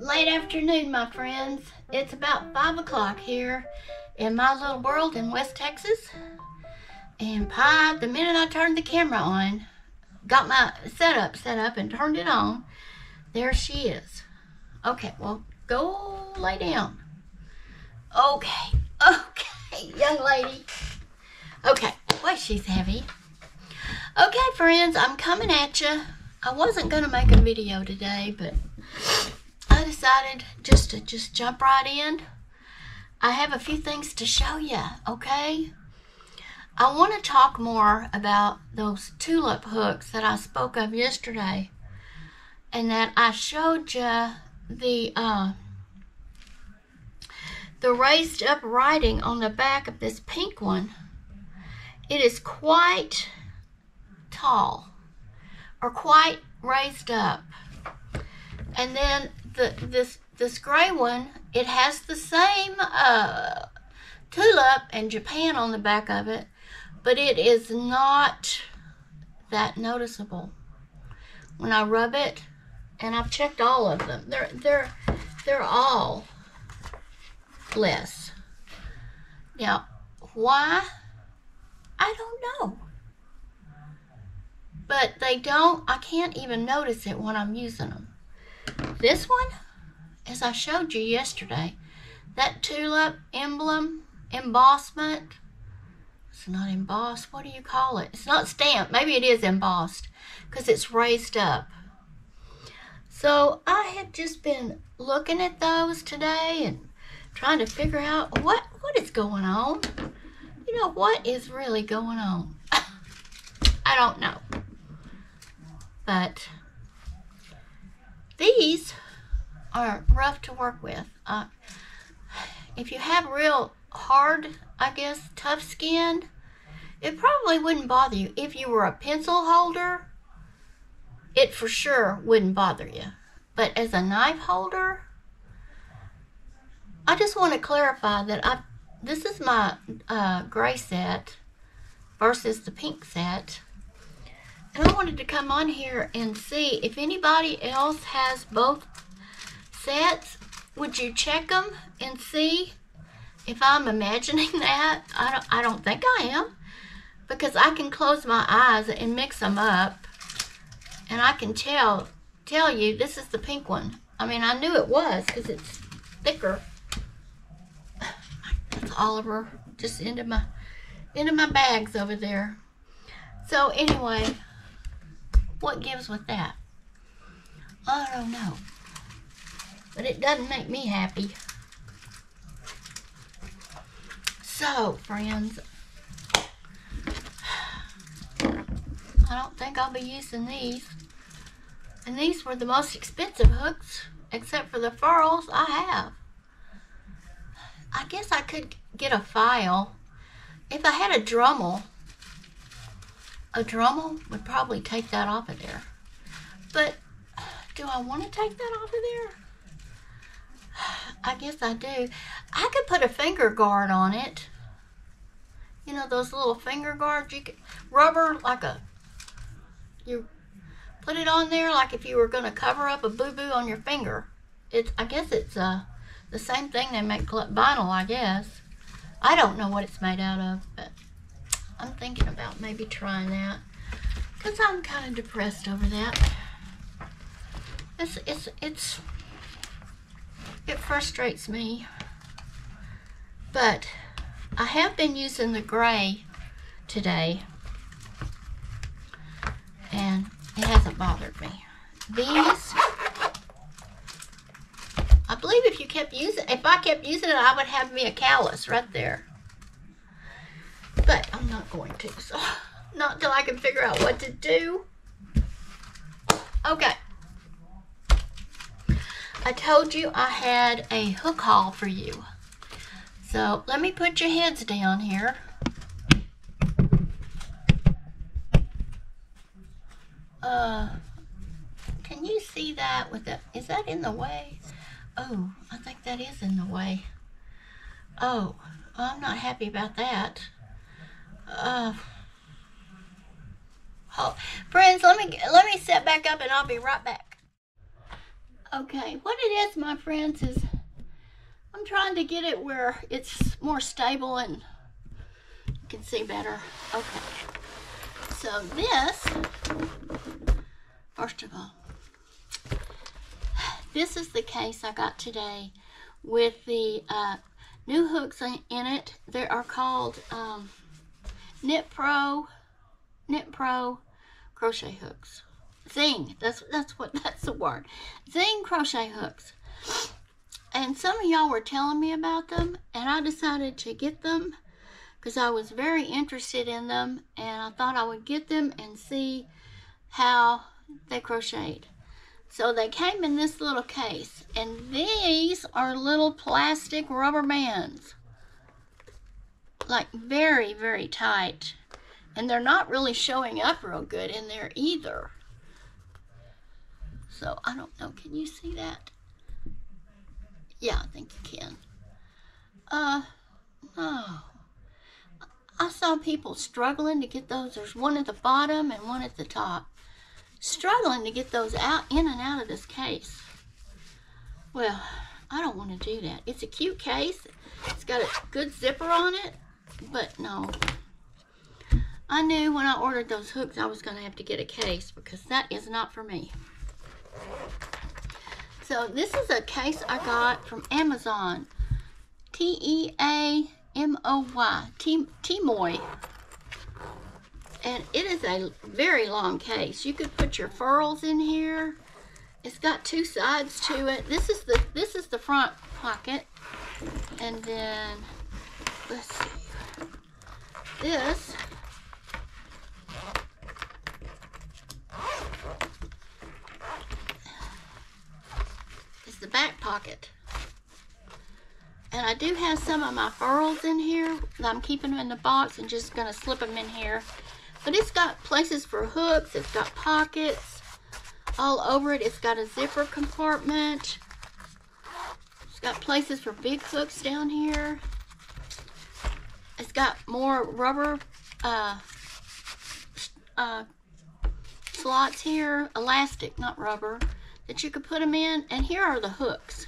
Late afternoon, my friends. It's about 5 o'clock here in my little world in West Texas. And Pi, the minute I turned the camera on, got my setup set up and turned it on, there she is. Okay, well, go lay down. Okay, young lady. Okay, boy, she's heavy. Okay, friends, I'm coming at you. I wasn't going to make a video today, but I decided just to jump right in. I have a few things to show you, okay? I want to talk more about those tulip hooks that I spoke of yesterday, and that I showed you the raised up writing on the back of this pink one. It is quite tall, or quite raised up. And then this gray one, it has the same tulip and Japan on the back of it, but it is not that noticeable when I rub it. And I've checked all of them. They're all less. Now, why? I don't know. But I can't even notice it when I'm using them. This one, as I showed you yesterday, that tulip emblem, embossment, it's not embossed, what do you call it? It's not stamped, maybe it is embossed, because it's raised up. So I had just been looking at those today and trying to figure out what is going on. You know, what is really going on? I don't know. But these are rough to work with. If you have real hard, I guess, tough skin, it probably wouldn't bother you. If you were a pencil holder, it for sure wouldn't bother you. But as a knife holder, I just want to clarify that this is my gray set versus the pink set. And I wanted to come on here and see if anybody else has both sets. Would you check them and see if I'm imagining that? I don't think I am, because I can close my eyes and mix them up, and I can tell you this is the pink one. I mean, I knew it was because it's thicker. That's Oliver just into my bags over there. So anyway, what gives with that? I don't know. But it doesn't make me happy. So, friends, I don't think I'll be using these. And these were the most expensive hooks, except for the furls I have. I guess I could get a file. If I had a Dremel would probably take that off of there. But do I want to take that off of there? I guess I do. I could put a finger guard on it. You know, those little finger guards, you could rubber, like you put it on there like if you were going to cover up a boo-boo on your finger. I guess it's the same thing they make vinyl, I guess. I don't know what it's made out of, but I'm thinking about maybe trying that, because I'm kind of depressed over that. It frustrates me. But I have been using the gray today, and it hasn't bothered me. These, I believe if I kept using it, I would have me a callus right there. But I'm not going to, so not until I can figure out what to do. Okay. I told you I had a hook haul for you. So let me put your heads down here. Can you see that with the, is that in the way? Oh, I think that is in the way. Oh, I'm not happy about that. Friends, let me set back up and I'll be right back. Okay, what it is, my friends, is I'm trying to get it where it's more stable and you can see better. Okay, so this, first of all, this is the case I got today with the new hooks in it. They are called Knit Pro crochet hooks. Zing, that's the word. Zing crochet hooks. And some of y'all were telling me about them, and I decided to get them because I was very interested in them, and I thought I would get them and see how they crocheted. So they came in this little case, and these are little plastic rubber bands, like very, very tight, and they're not really showing up real good in there either. So I don't know, can you see that? Yeah, I think you can. No. I saw people struggling to get those. There's one at the bottom and one at the top. Struggling to get those out, in and out of this case. Well, I don't want to do that. It's a cute case. It's got a good zipper on it, but no. I knew when I ordered those hooks I was going to have to get a case because that is not for me. So this is a case I got from Amazon. T-E-A-M-O-Y. T-Moy. And it is a very long case. You could put your furls in here. It's got two sides to it. This is the front pocket. And then let's see. This is the back pocket. And I do have some of my furls in here. I'm keeping them in the box and just going to slip them in here. But it's got places for hooks. It's got pockets all over it. It's got a zipper compartment. It's got places for big hooks down here. It's got more rubber slots here. Elastic, not rubber, that you could put them in. And here are the hooks.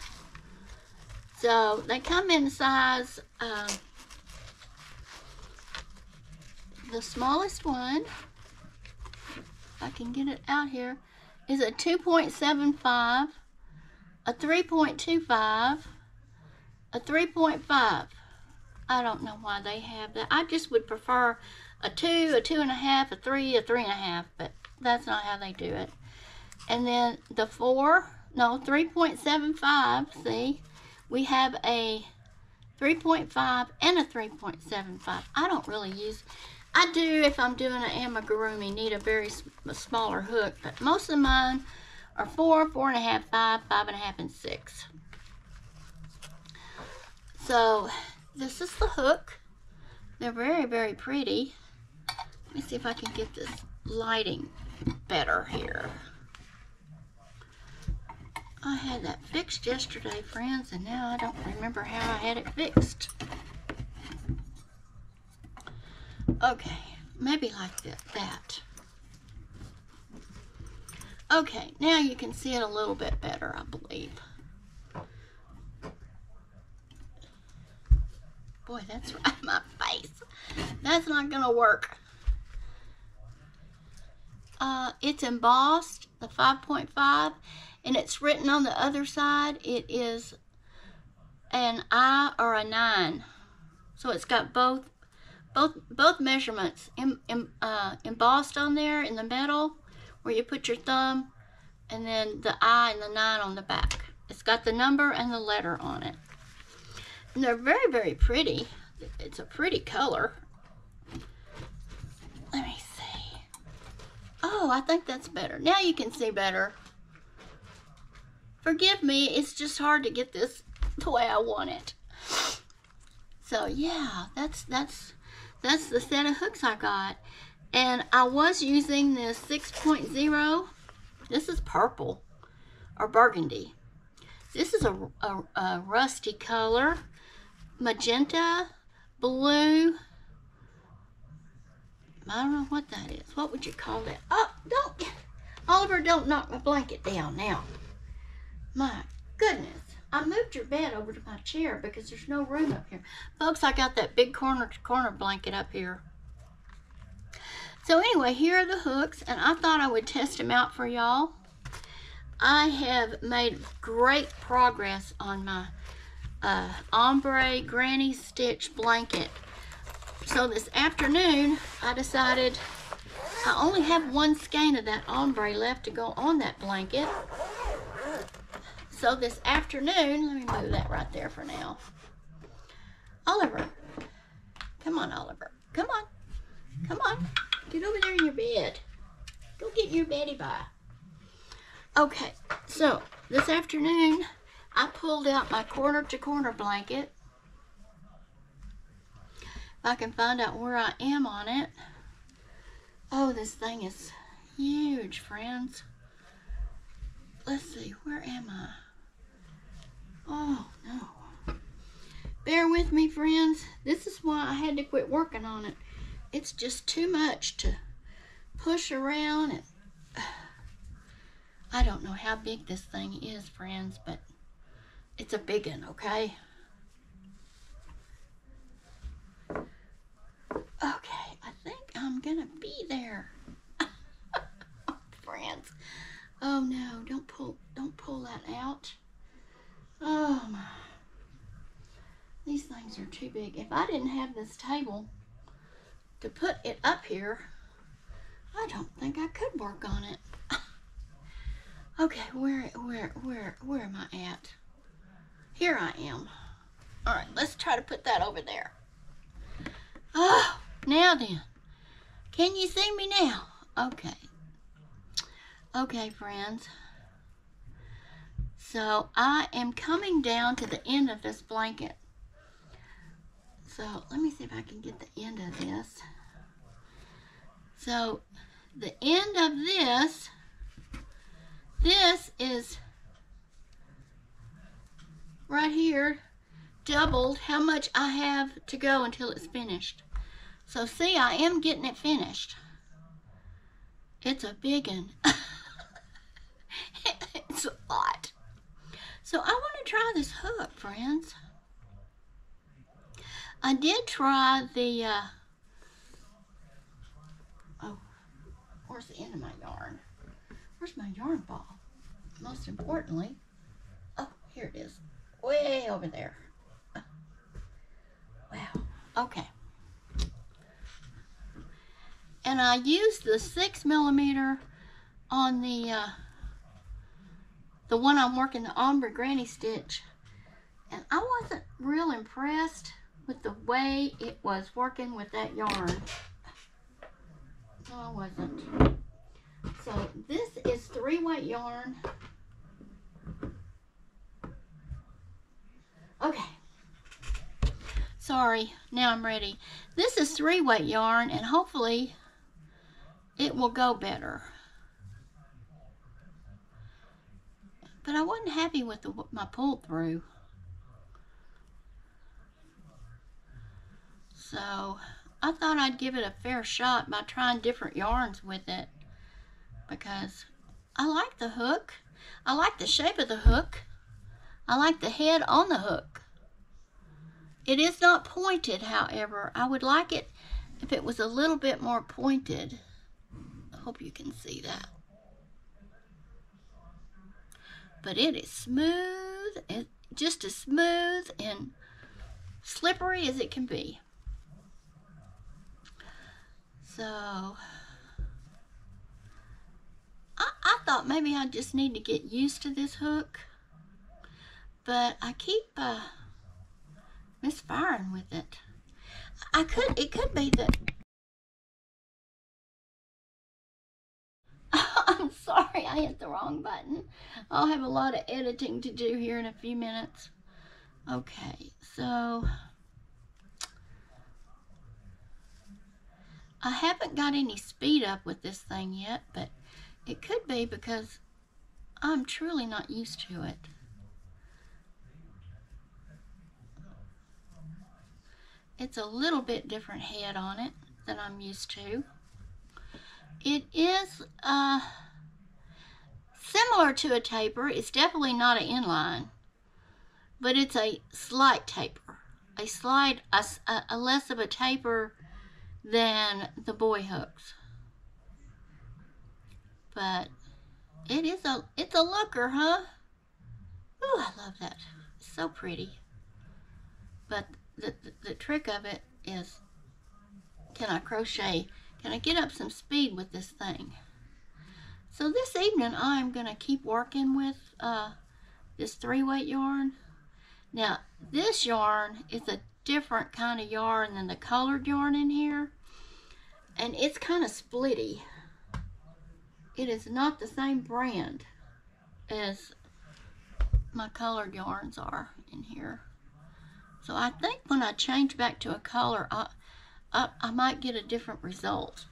So they come in size, the smallest one, if I can get it out here, is a 2.75, a 3.25, a 3.5. I don't know why they have that. I just would prefer a 2, a 2.5, a 3, a 3.5, but that's not how they do it. And then the 3.75, see? We have a 3.5 and a 3.75. I don't really use, I do if I'm doing an amigurumi, need a very smaller hook, but most of mine are 4, 4.5, 5, 5.5, and 6. So this is the hook. They're very, very pretty. Let me see if I can get this lighting better here. I had that fixed yesterday, friends, and now I don't remember how I had it fixed. Okay, maybe like that. Okay, now you can see it a little bit better, I believe. Boy, that's right in my face. That's not gonna work. It's embossed, the 5.5. And it's written on the other side, it is an I or a 9. So it's got both measurements embossed on there in the middle, where you put your thumb, and then the I and the 9 on the back. It's got the number and the letter on it. And they're very, very pretty. It's a pretty color. Let me see. Oh, I think that's better. Now you can see better. Forgive me, it's just hard to get this the way I want it. So yeah, that's the set of hooks I got. And I was using this 6.0. This is purple or burgundy. This is a rusty color. Magenta, blue. I don't know what that is. What would you call that? Oh, don't, Oliver, don't knock my blanket down now. My goodness. I moved your bed over to my chair because there's no room up here. Folks, I got that big corner blanket up here. So anyway, here are the hooks, and I thought I would test them out for y'all. I have made great progress on my ombre granny stitch blanket. So this afternoon, I decided I only have one skein of that ombre left to go on that blanket. So this afternoon, let me move that right there for now. Oliver, come on, Oliver, come on, come on, get over there in your bed. Go get your beddy bye. Okay, so this afternoon, I pulled out my corner to corner blanket. If I can find out where I am on it. Oh, this thing is huge, friends. Let's see, where am I? Oh, no. Bear with me, friends. This is why I had to quit working on it. It's just too much to push around. And I don't know how big this thing is, friends, but it's a big one, okay? Okay, I think I'm gonna be there. Friends. Oh no, don't pull that out. Oh my. These things are too big. If I didn't have this table to put it up here, I don't think I could work on it. Okay, where am I at? Here I am. All right, let's try to put that over there. Oh, now then. Can you see me now? Okay. Okay, friends. So I am coming down to the end of this blanket. So let me see if I can get the end of this. So the end of this is right here, doubled how much I have to go until it's finished. So see, I am getting it finished. It's a big one. It's a lot. So I want to try this hook, friends. I did try the, oh, where's the end of my yarn? Where's my yarn ball? Most importantly, oh, here it is. Way over there. Wow. Okay. And I used the 6mm on the one I'm working the ombre granny stitch, and I wasn't real impressed with the way it was working with that yarn. No, I wasn't. So this is 3-weight yarn. Okay. Sorry, now I'm ready. This is 3-weight yarn, and hopefully it will go better. But I wasn't happy with my pull through. So I thought I'd give it a fair shot by trying different yarns with it, because I like the hook. I like the shape of the hook. I like the head on the hook. It is not pointed, however. I would like it if it was a little bit more pointed. I hope you can see that. But it is smooth, and just as smooth and slippery as it can be. So I thought maybe I just need to get used to this hook, but I keep misfiring with it. It could be that I'm sorry, I hit the wrong button. I'll have a lot of editing to do here in a few minutes. Okay, so I haven't got any speed up with this thing yet, but it could be because I'm truly not used to it. It's a little bit different head on it than I'm used to. It is 6 similar to a taper. It's definitely not an inline, but it's a slight taper. A less of a taper than the boy hooks. But it's a looker, huh? Ooh, I love that. It's so pretty. But the trick of it is, can I crochet? Can I get up some speed with this thing? So this evening I'm going to keep working with this 3-weight yarn. Now this yarn is a different kind of yarn than the colored yarn in here. And it's kind of splitty. It is not the same brand as my colored yarns are in here. So I think when I change back to a color, I might get a different result.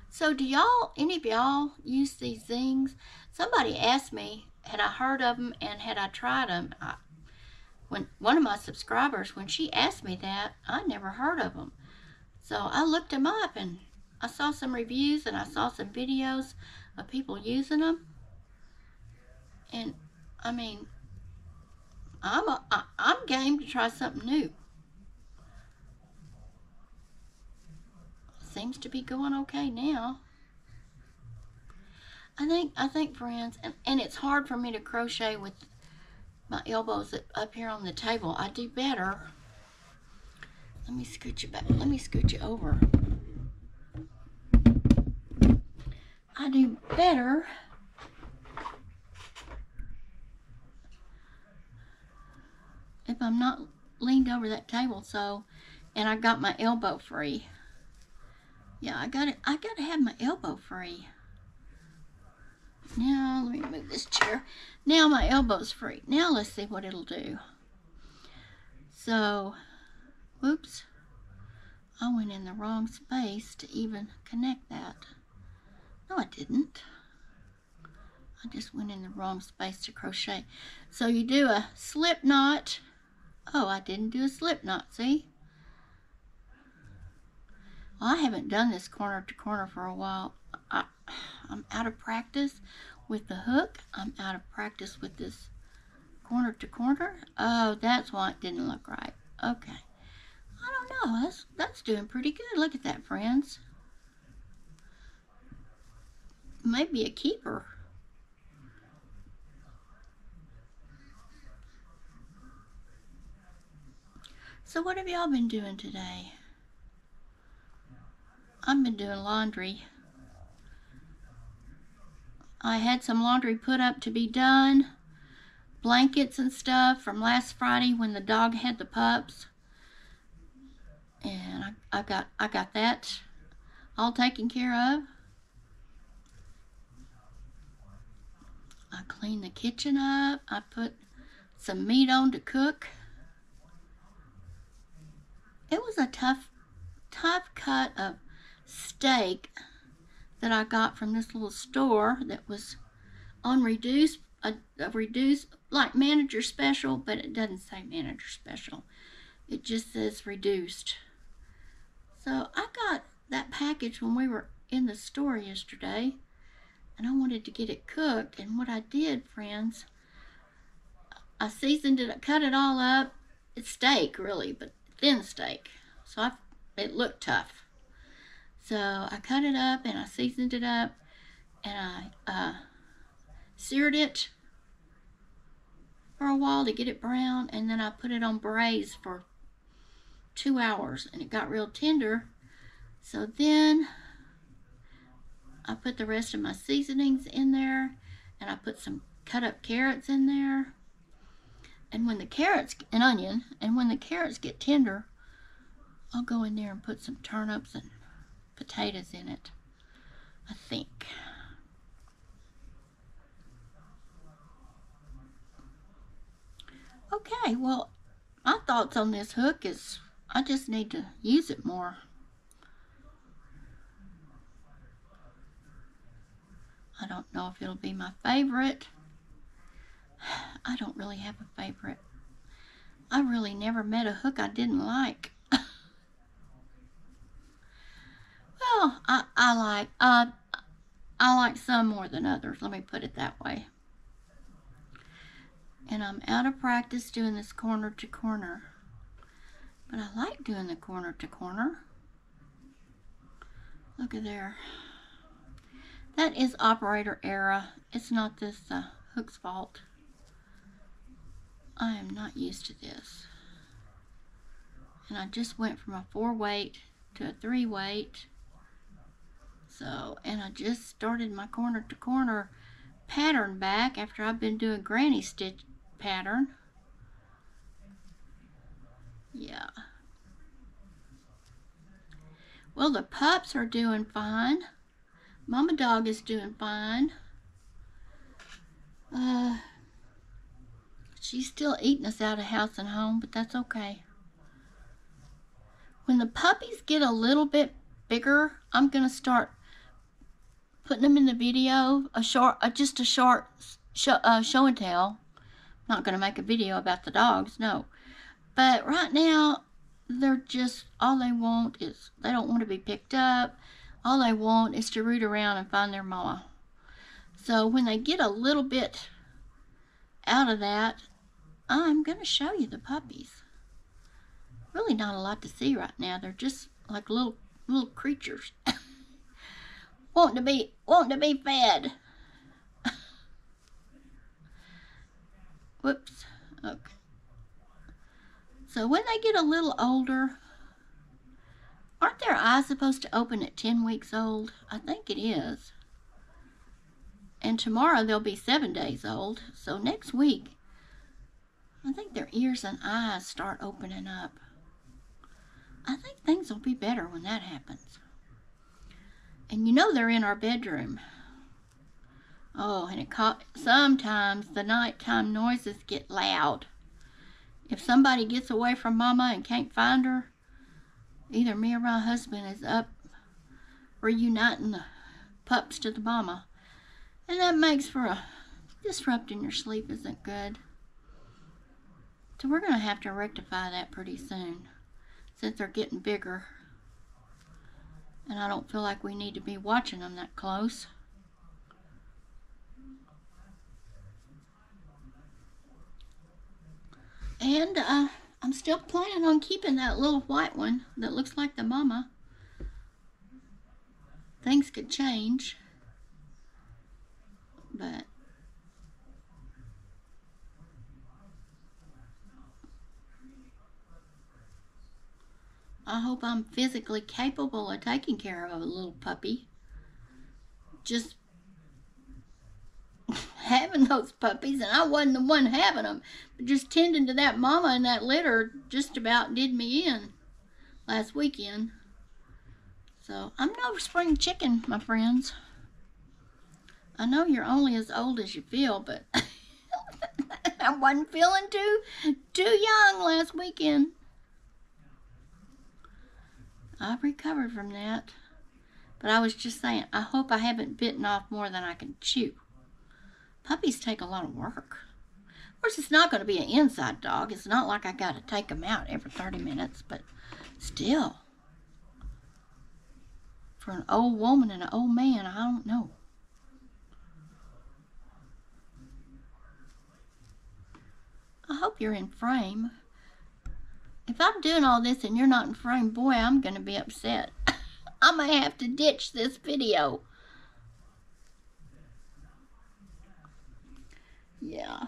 So do y'all, any of y'all use these Zings? Somebody asked me, had I heard of them and had I tried them? When one of my subscribers, when she asked me that, I never heard of them. So I looked them up and I saw some reviews and I saw some videos of people using them. And I mean, I'm game to try something new. Seems to be going okay now. I think friends, and it's hard for me to crochet with my elbows up here on the table. I do better. Let me scoot you back. Let me scoot you over. I do better if I'm not leaned over that table, so, and I got my elbow free. Yeah, I gotta have my elbow free. Now let me move this chair. Now my elbow's free. Now let's see what it'll do. So, whoops, I went in the wrong space to even connect that. No, I didn't. I just went in the wrong space to crochet. So you do a slip knot. Oh, I didn't do a slip knot, see? Well, I haven't done this corner to corner for a while. I'm out of practice with the hook. I'm out of practice with this corner to corner. Oh, that's why it didn't look right. Okay. I don't know. That's doing pretty good. Look at that, friends. Maybe a keeper. So what have y'all been doing today? I've been doing laundry. I had some laundry put up to be done. Blankets and stuff from last Friday when the dog had the pups. And I got that all taken care of. I cleaned the kitchen up. I put some meat on to cook. It was a tough cut of steak that I got from this little store that was on reduced, like manager special, but it doesn't say manager special. It just says reduced. So I got that package when we were in the store yesterday, and I wanted to get it cooked. And what I did, friends, I seasoned it, I cut it all up. It's steak, really, but thin steak. So it looked tough. So I cut it up and I seasoned it up and I seared it for a while to get it brown, and then I put it on braise for 2 hours and it got real tender. So then I put the rest of my seasonings in there and I put some cut up carrots in there. And when the carrots, and onion, and when the carrots get tender, I'll go in there and put some turnips and potatoes in it, I think. Okay, well, my thoughts on this hook is I just need to use it more. I don't know if it'll be my favorite. I don't really have a favorite. I really never met a hook I didn't like. Well, I like like some more than others. Let me put it that way. And I'm out of practice doing this corner to corner. But I like doing the corner to corner. Look at there. That is operator error. It's not this hook's fault. I am not used to this. And I just went from a 4-weight to a 3-weight. So, and I just started my corner to corner pattern back after I've been doing granny stitch pattern. Yeah. Well, the pups are doing fine. Mama dog is doing fine. She's still eating us out of house and home, but that's okay. When the puppies get a little bit bigger, I'm gonna start putting them in the video, just a short show and tell. Not gonna make a video about the dogs, no. But right now, they're just, all they want is, they don't want to be picked up. All they want is to root around and find their mama. So when they get a little bit out of that, I'm going to show you the puppies. Really not a lot to see right now. They're just like little creatures. wanting to be fed. Whoops. Okay. So when they get a little older, aren't their eyes supposed to open at 10 weeks old? I think it is. And tomorrow they'll be 7 days old. So next week, I think their ears and eyes start opening up. I think things will be better when that happens. And you know they're in our bedroom. Oh, and sometimes the nighttime noises get loud. If somebody gets away from Mama and can't find her, either me or my husband is up reuniting the pups to the mama. And that makes for disrupting your sleep isn't good. So we're going to have to rectify that pretty soon, since they're getting bigger. And I don't feel like we need to be watching them that close. And I'm still planning on keeping that little white one that looks like the mama. Things could change. But I hope I'm physically capable of taking care of a little puppy. Just having those puppies, and I wasn't the one having them, but just tending to that mama and that litter just about did me in last weekend. So I'm no spring chicken, my friends. I know you're only as old as you feel, but I wasn't feeling too young last weekend. I've recovered from that. But I was just saying, I hope I haven't bitten off more than I can chew. Puppies take a lot of work. Of course, it's not going to be an inside dog. It's not like I got to take them out every 30 minutes, but still. For an old woman and an old man, I don't know. I hope you're in frame. If I'm doing all this and you're not in frame, boy, I'm going to be upset. I may have to ditch this video. Yeah.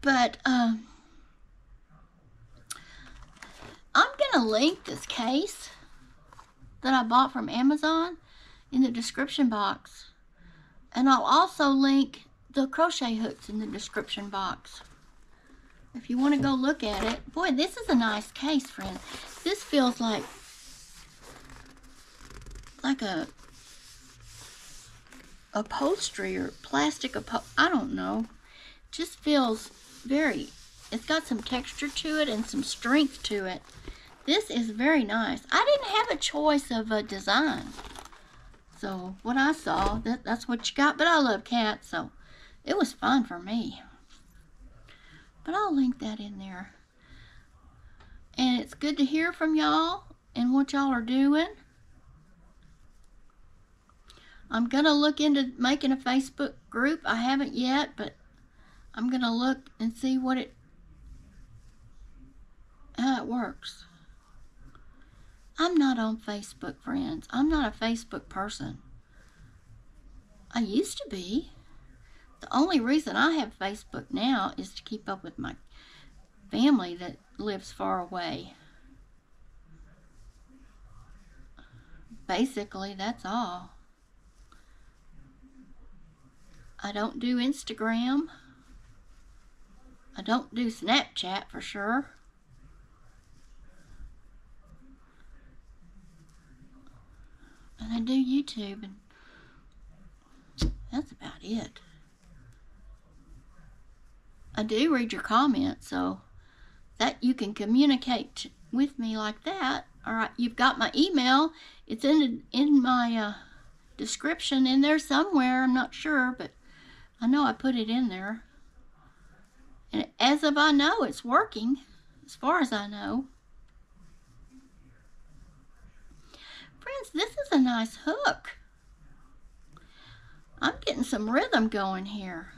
But, I'm going to link this case that I bought from Amazon in the description box. And I'll also link the crochet hooks in the description box. If you want to go look at it. Boy, this is a nice case, friend. This feels like a upholstery or plastic I don't know. Just feels very, it's got some texture to it and some strength to it. This is very nice. I didn't have a choice of a design. So what I saw, that's what you got. But I love cats, so it was fun for me. But I'll link that in there. And it's good to hear from y'all and what y'all are doing. I'm going to look into making a Facebook group. I haven't yet, but I'm going to look and see how it works. I'm not on Facebook, friends. I'm not a Facebook person. I used to be. The only reason I have Facebook now is to keep up with my family that lives far away. Basically, that's all. I don't do Instagram. I don't do Snapchat for sure. And I do YouTube, and that's about it. I do read your comments, so that you can communicate with me like that. All right, you've got my email. It's in my description in there somewhere. I'm not sure, but I know I put it in there. And as of I know, it's working, as far as I know. Friends, this is a nice hook. I'm getting some rhythm going here.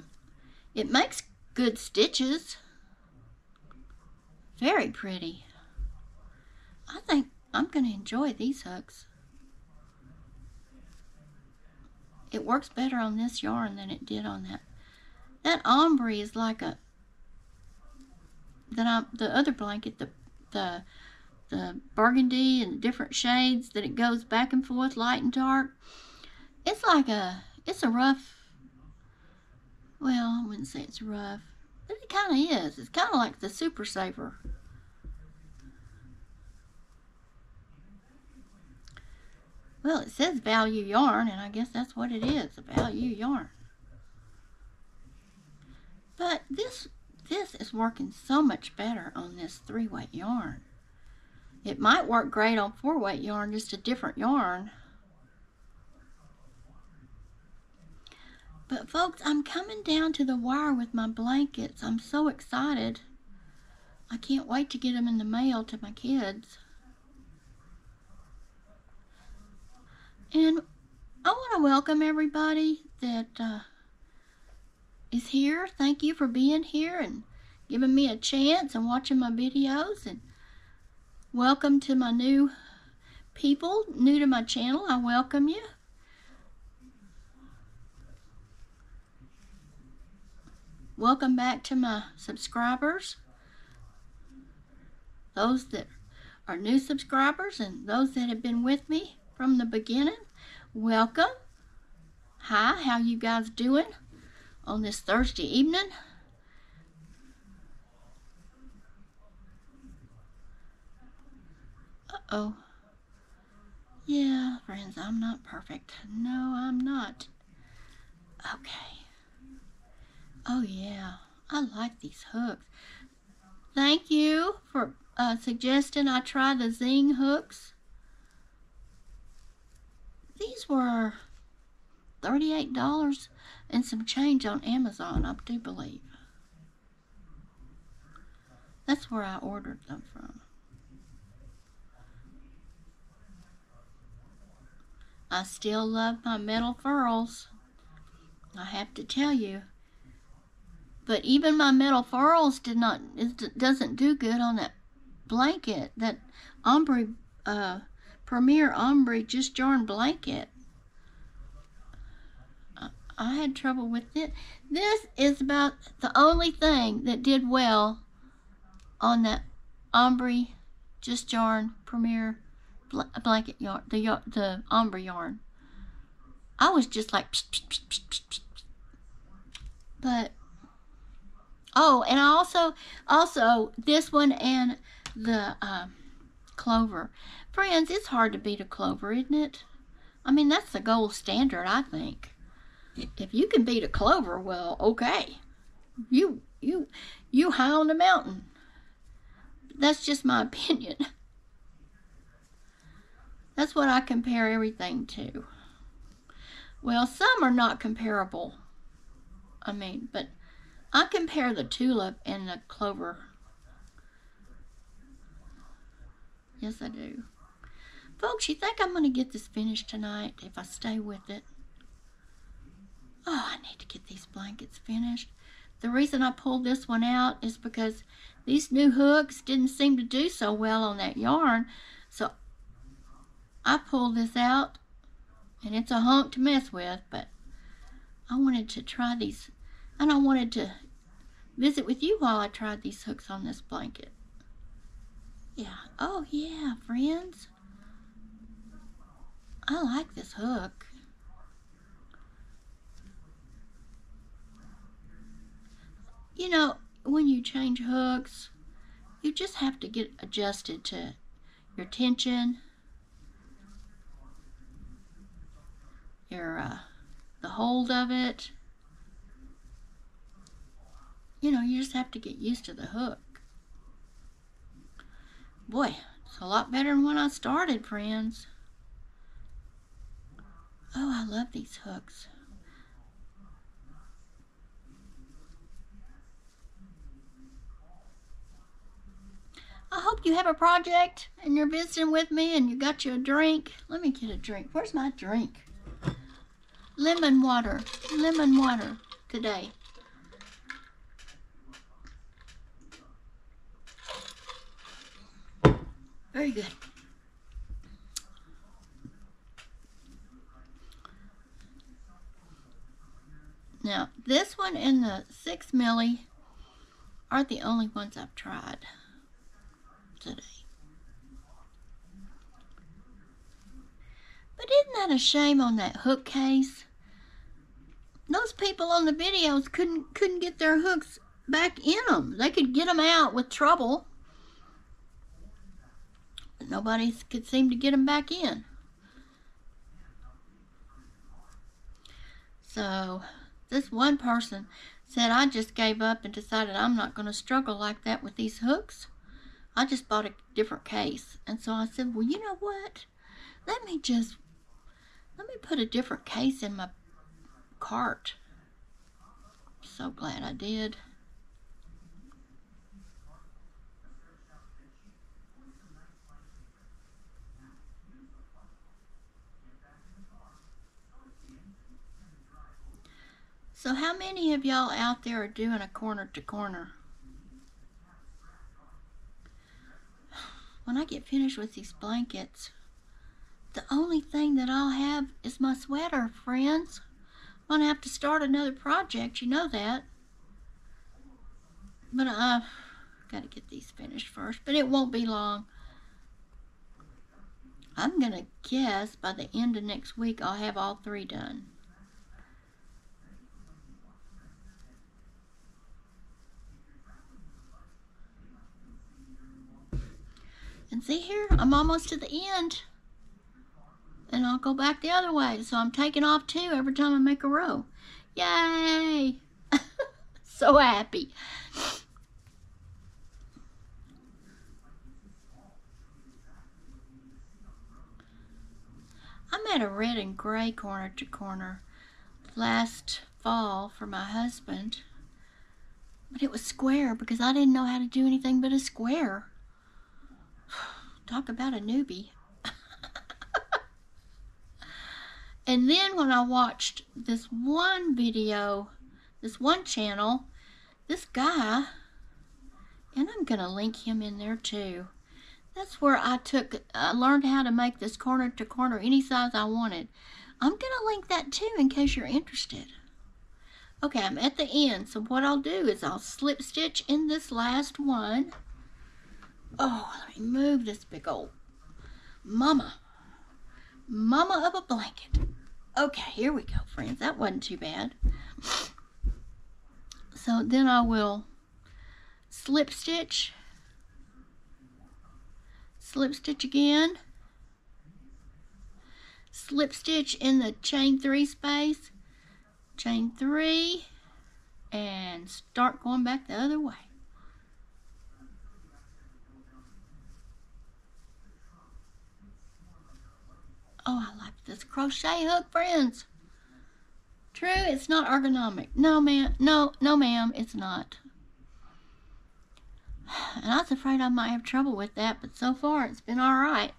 It makes good stitches. Very pretty. I think I'm going to enjoy these hooks. It works better on this yarn than it did on that. That ombre is like the other blanket, the burgundy and the different shades that it goes back and forth, light and dark. It's a rough, well, I wouldn't say it's rough, but it kind of is. It's kind of like the Super Saver. Well, it says value yarn, and I guess that's what it is, a value yarn. But this is working so much better on this 3-weight yarn. It might work great on 4-weight yarn, just a different yarn. But folks, I'm coming down to the wire with my blankets. I'm so excited. I can't wait to get them in the mail to my kids. And I want to welcome everybody that is here. Thank you for being here and giving me a chance and watching my videos. And welcome to my new people, new to my channel. I welcome you. Welcome back to my subscribers. Those that are new subscribers and those that have been with me from the beginning, welcome. Hi, how you guys doing on this Thursday evening? Uh-oh. Yeah, friends, I'm not perfect. No, I'm not. Okay. Oh, yeah. I like these hooks. Thank you for suggesting I try the Zing hooks. These were $38 and some change on Amazon, I do believe. That's where I ordered them from. I still love my metal furls, I have to tell you. But even my metal furls doesn't do good on that blanket, that ombre, Premier Ombre Just Yarn blanket. I had trouble with it. This is about the only thing that did well on that Ombre Just Yarn Premier blanket yarn, the ombre yarn. I was just like, psh, psh, psh, psh, psh, psh. But oh, and I also this one and the clover. Friends, it's hard to beat a clover, isn't it? I mean, that's the gold standard, I think. If you can beat a clover, well, okay. You high on the mountain. That's just my opinion. That's what I compare everything to. Well, some are not comparable. I mean, but I compare the tulip and the clover. Yes, I do. Folks, you think I'm going to get this finished tonight if I stay with it? Oh, I need to get these blankets finished. The reason I pulled this one out is because these new hooks didn't seem to do so well on that yarn. So I pulled this out, and it's a hunk to mess with, but I wanted to try these, and I wanted to visit with you while I tried these hooks on this blanket. Yeah. Oh, yeah, friends. I like this hook. You know, when you change hooks, you just have to get adjusted to your tension, your the hold of it. You know, you just have to get used to the hook. Boy, it's a lot better than when I started, friends. Oh, I love these hooks. I hope you have a project and you're visiting with me and you got you a drink. Let me get a drink. Where's my drink? Lemon water today. Very good. Now, this one and the 6 milli are the only ones I've tried today. But isn't that a shame on that hook case? Those people on the videos couldn't get their hooks back in them. They could get them out with trouble, but nobody could seem to get them back in. So this one person said, I just gave up and decided I'm not going to struggle like that with these hooks. I just bought a different case. And so I said, well, you know what? Let me put a different case in my cart. So glad I did. So how many of y'all out there are doing a corner to corner? When I get finished with these blankets, the only thing that I'll have is my sweater, friends. I'm gonna have to start another project, you know that. But I've got to get these finished first, but it won't be long. I'm gonna guess by the end of next week I'll have all 3 done. And see here, I'm almost to the end. And I'll go back the other way. So I'm taking off 2 every time I make a row. Yay! So happy. I made a red and gray corner to corner last fall for my husband. But it was square because I didn't know how to do anything but a square. Talk about a newbie. And then when I watched this one video, this one channel, this guy, and I'm going to link him in there too. That's where I learned how to make this corner to corner any size I wanted. I'm going to link that too in case you're interested. Okay, I'm at the end. So what I'll do is I'll slip stitch in this last one. Oh, let me move this big old mama of a blanket. Okay, here we go, friends. That wasn't too bad. So then I will slip stitch again, slip stitch in the chain 3 space, chain 3, and start going back the other way. Oh, I like this crochet hook, friends. True, it's not ergonomic. No, ma'am. No, ma'am, it's not. And I was afraid I might have trouble with that, but so far it's been all right.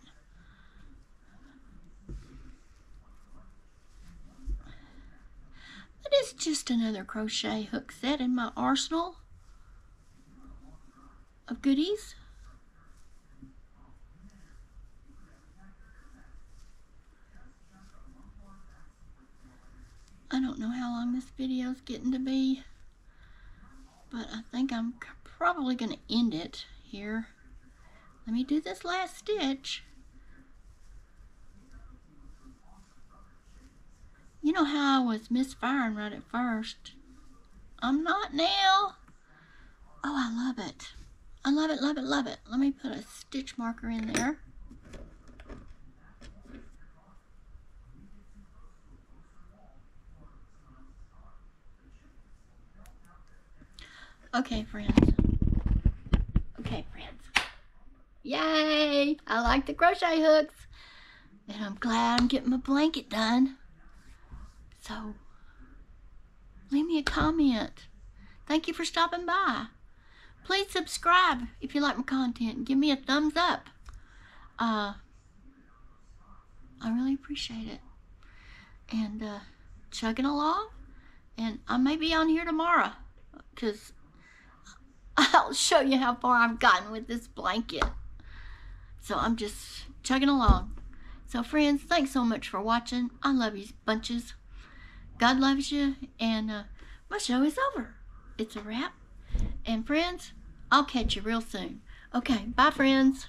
But just another crochet hook set in my arsenal of goodies. I don't know how long this video is getting to be, but I think I'm probably going to end it here. Let me do this last stitch. You know how I was misfiring right at first. I'm not now. Oh, I love it. I love it, love it, love it. Let me put a stitch marker in there. Okay, friends. Okay, friends. Yay! I like the crochet hooks. And I'm glad I'm getting my blanket done. So, leave me a comment. Thank you for stopping by. Please subscribe if you like my content and give me a thumbs up. I really appreciate it. And chugging along. And I may be on here tomorrow, because I'll show you how far I've gotten with this blanket. So I'm just chugging along. So friends, thanks so much for watching. I love you bunches. God loves you. And my show is over. It's a wrap. And friends, I'll catch you real soon. Okay, bye friends.